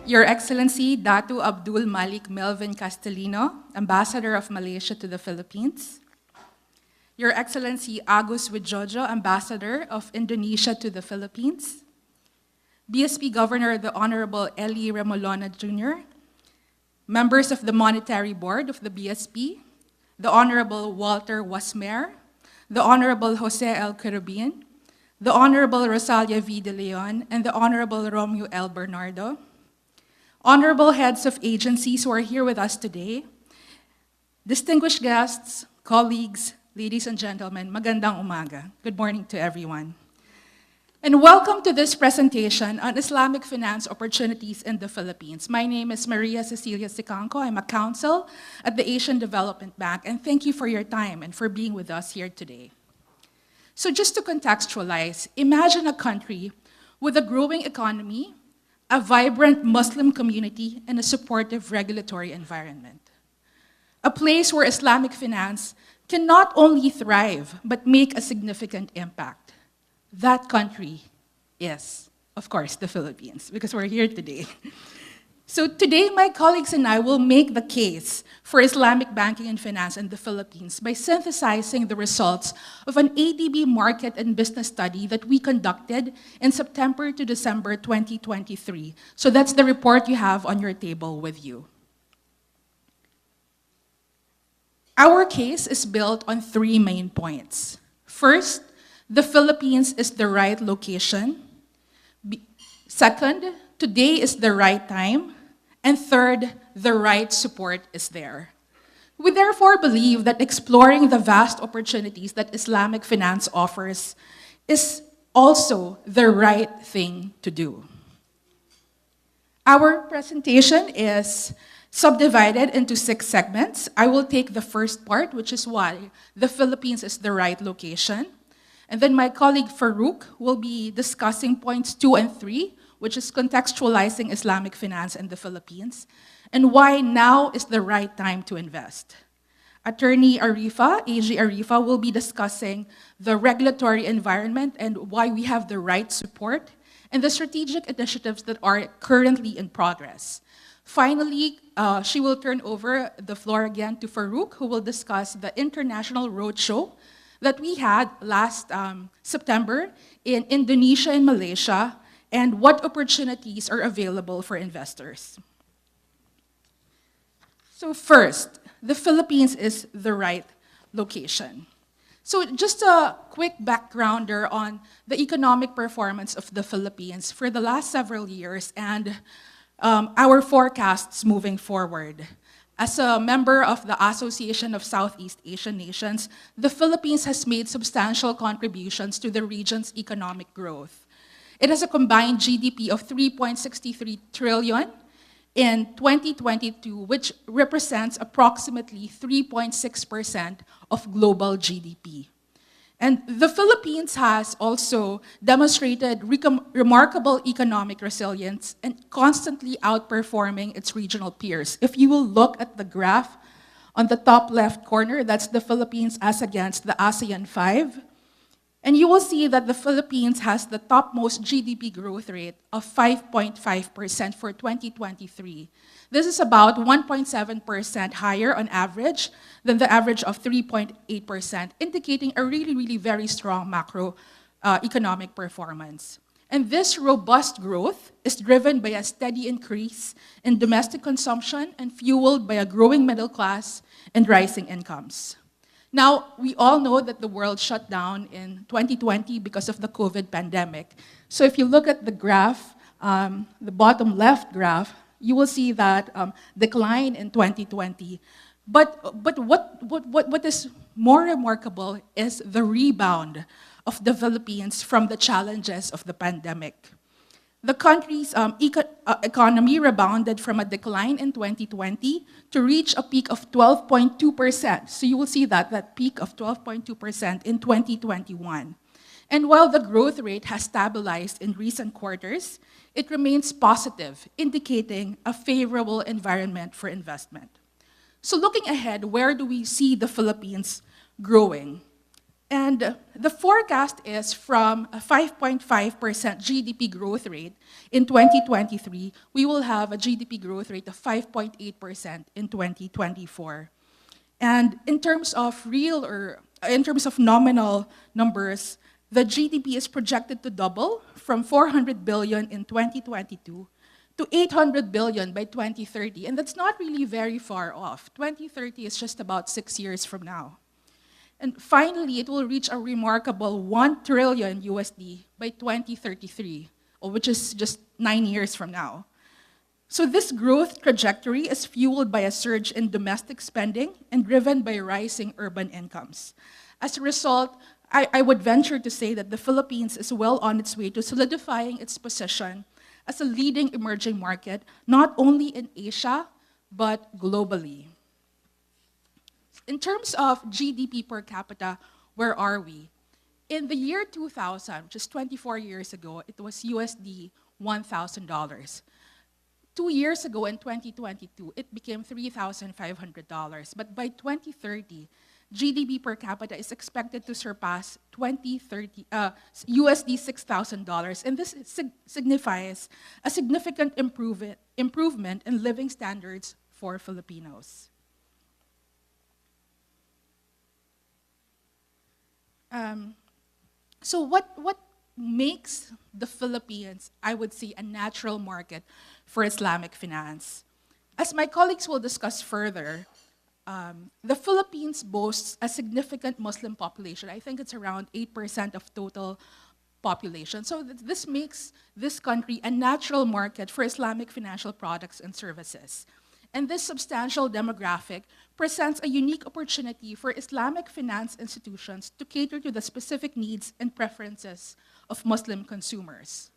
Your Excellency Datu Abdul Malik Melvin Castellino, Ambassador of Malaysia to the Philippines. Your Excellency Agus Wijojo, Ambassador of Indonesia to the Philippines. BSP Governor the Honorable Eli Remolona Jr., members of the Monetary Board of the BSP, the Honorable Walter Wasmer, the Honorable Jose L. Carabin, the Honorable Rosalia V. De Leon, and the Honorable Romeo L. Bernardo, honorable heads of agencies who are here with us today, distinguished guests, colleagues, ladies and gentlemen, magandang umaga. Good morning to everyone. And welcome to this presentation on Islamic finance opportunities in the Philippines. My name is Maria Cecilia Sicangco. I'm a counsel at the Asian Development Bank, and thank you for your time and for being with us here today. So just to contextualize, imagine a country with a growing economy, a vibrant Muslim community, and a supportive regulatory environment. A place where Islamic finance can not only thrive, but make a significant impact. That country is, of course, the Philippines, because we're here today. So today, my colleagues and I will make the case for Islamic banking and finance in the Philippines by synthesizing the results of an ADB market and business study that we conducted in September to December 2023. So that's the report you have on your table with you. Our case is built on three main points. First, the Philippines is the right location. Second, today is the right time. And third, the right support is there. We therefore believe that exploring the vast opportunities that Islamic finance offers is also the right thing to do. Our presentation is subdivided into 6 segments. I will take the first part, which is why the Philippines is the right location. And then my colleague Farouk will be discussing points 2 and 3, which is contextualizing Islamic finance in the Philippines, and why now is the right time to invest. Attorney Arifa, AG Arifa, will be discussing the regulatory environment and why we have the right support, and the strategic initiatives that are currently in progress. Finally, she will turn over the floor again to Farouk, who will discuss the international roadshow that we had last September in Indonesia and Malaysia, and what opportunities are available for investors. So first, the Philippines is the right location. So just a quick backgrounder on the economic performance of the Philippines for the last several years and our forecasts moving forward. As a member of the Association of Southeast Asian Nations, the Philippines has made substantial contributions to the region's economic growth. It has a combined GDP of 3.63 trillion in 2022, which represents approximately 3.6% of global GDP. And the Philippines has also demonstrated remarkable economic resilience and constantly outperforming its regional peers. If you will look at the graph on the top left corner, that's the Philippines as against the ASEAN 5. And you will see that the Philippines has the topmost GDP growth rate of 5.5% for 2023. This is about 1.7% higher on average than the average of 3.8%, indicating a really very strong macroeconomic performance. And this robust growth is driven by a steady increase in domestic consumption and fueled by a growing middle class and rising incomes. Now, we all know that the world shut down in 2020 because of the COVID pandemic. So if you look at the graph, the bottom left graph, you will see that decline in 2020. But what is more remarkable is the rebound of the Philippines from the challenges of the pandemic. The country's economy rebounded from a decline in 2020 to reach a peak of 12.2%. So you will see that peak of 12.2% in 2021. And while the growth rate has stabilized in recent quarters, it remains positive, indicating a favorable environment for investment. So looking ahead, where do we see the Philippines growing? And the forecast is from a 5.5% GDP growth rate in 2023, we will have a GDP growth rate of 5.8% in 2024. And in terms of in terms of nominal numbers, the GDP is projected to double from 400 billion in 2022 to 800 billion by 2030. And that's not really very far off. 2030 is just about 6 years from now. And finally, it will reach a remarkable 1 trillion USD by 2033, which is just 9 years from now. So this growth trajectory is fueled by a surge in domestic spending and driven by rising urban incomes. As a result, I would venture to say that the Philippines is well on its way to solidifying its position as a leading emerging market, not only in Asia, but globally. In terms of GDP per capita, where are we? In the year 2000, which is 24 years ago, it was USD $1,000. 2 years ago, in 2022, it became $3,500. But by 2030, GDP per capita is expected to surpass USD $6,000. And this signifies a significant improvement in living standards for Filipinos. So what makes the Philippines, I would say, a natural market for Islamic finance? As my colleagues will discuss further, the Philippines boasts a significant Muslim population. I think it's around 8% of total population. So this makes this country a natural market for Islamic financial products and services. And this substantial demographic presents a unique opportunity for Islamic finance institutions to cater to the specific needs and preferences of Muslim consumers.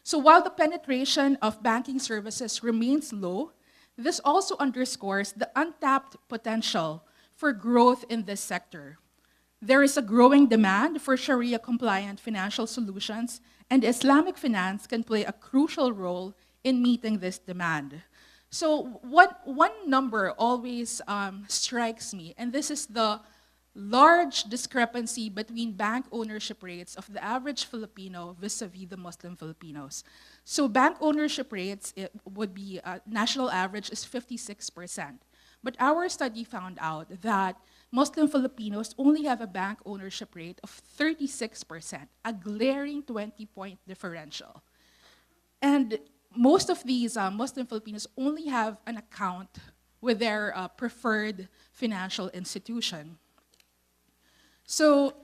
So while the penetration of banking services remains low, this also underscores the untapped potential for growth in this sector. There is a growing demand for Sharia-compliant financial solutions, and Islamic finance can play a crucial role in meeting this demand. So one number always strikes me, and this is the large discrepancy between bank ownership rates of the average Filipino vis-a-vis the Muslim Filipinos. So bank ownership rates, it would be, national average is 56%. But our study found out that Muslim Filipinos only have a bank ownership rate of 36%, a glaring 20-point differential. And most of these Muslim Filipinos only have an account with their preferred financial institution. So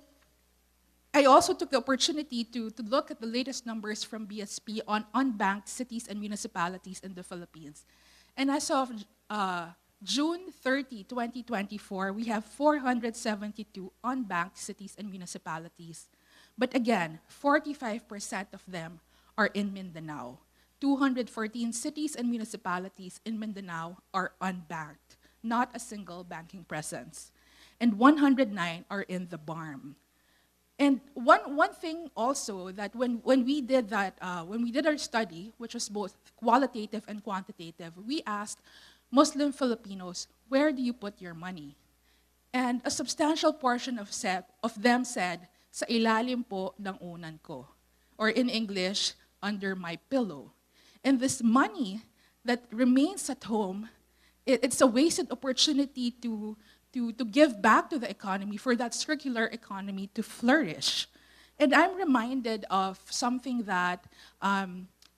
I also took the opportunity to look at the latest numbers from BSP on unbanked cities and municipalities in the Philippines. And as of June 30, 2024, we have 472 unbanked cities and municipalities. But again, 45% of them are in Mindanao. 214 cities and municipalities in Mindanao are unbanked, not a single banking presence. And 109 are in the BARM. And one thing also that when we did our study, which was both qualitative and quantitative, we asked Muslim Filipinos, where do you put your money? And a substantial portion of them said, sa ilalim po ng unan ko. Or in English, under my pillow. And this money that remains at home, it's a wasted opportunity to give back to the economy, for that circular economy to flourish. And I'm reminded of something that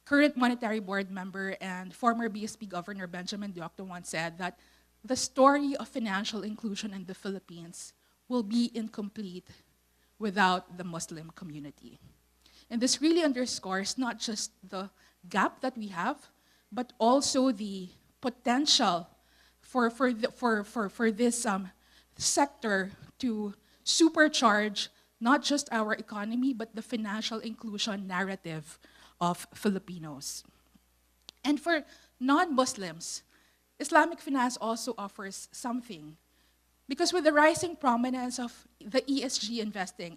current Monetary Board member and former BSP Governor Benjamin Diokto once said, that the story of financial inclusion in the Philippines will be incomplete without the Muslim community. And this really underscores not just the gap that we have, but also the potential for this sector to supercharge not just our economy, but the financial inclusion narrative of Filipinos. And for non-Muslims, Islamic finance also offers something. Because with the rising prominence of the ESG investing,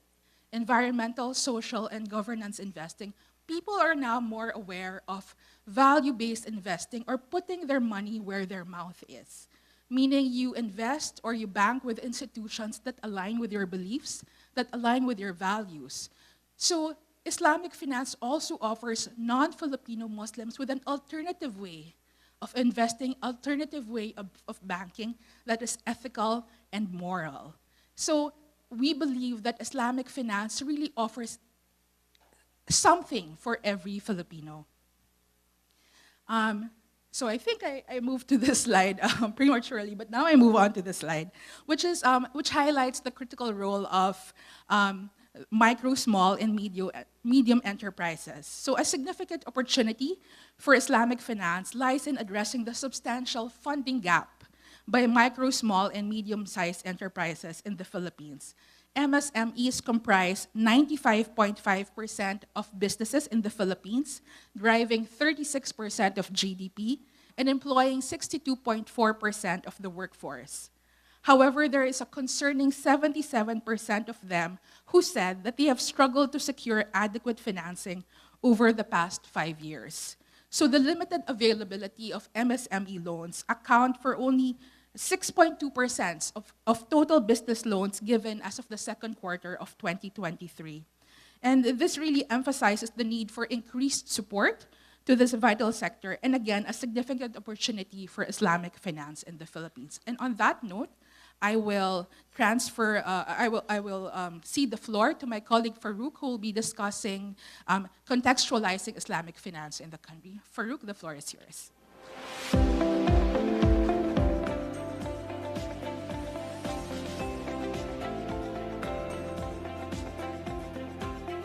environmental, social, and governance investing, people are now more aware of value-based investing, or putting their money where their mouth is. Meaning you invest or you bank with institutions that align with your beliefs, that align with your values. So Islamic finance also offers non-Filipino Muslims with an alternative way of investing, alternative way of banking that is ethical and moral. So we believe that Islamic finance really offers something for every Filipino. So I think I moved to this slide prematurely, but now I move on to this slide, which highlights the critical role of micro, small, and medium enterprises. So a significant opportunity for Islamic finance lies in addressing the substantial funding gap by micro, small, and medium-sized enterprises in the Philippines. MSMEs comprise 95.5% of businesses in the Philippines, driving 36% of GDP, and employing 62.4% of the workforce. However, there is a concerning 77% of them who said that they have struggled to secure adequate financing over the past 5 years. So the limited availability of MSME loans account for only 6.2% of total business loans given as of the second quarter of 2023. And this really emphasizes the need for increased support to this vital sector, and again, a significant opportunity for Islamic finance in the Philippines. And on that note, I will cede the floor to my colleague Farouk, who will be discussing contextualizing Islamic finance in the country. Farouk, the floor is yours.